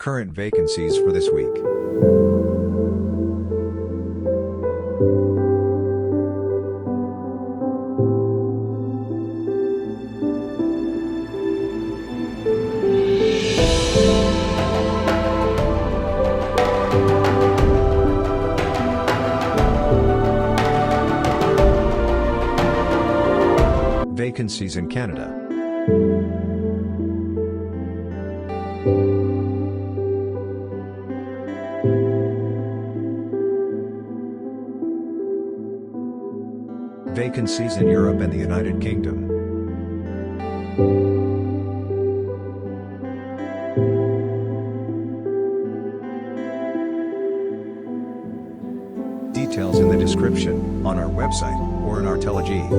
Current vacancies for this week. Vacancies in Canada. Vacancies in Europe and the United Kingdom. Details in the description, on our website, or in our Telegee.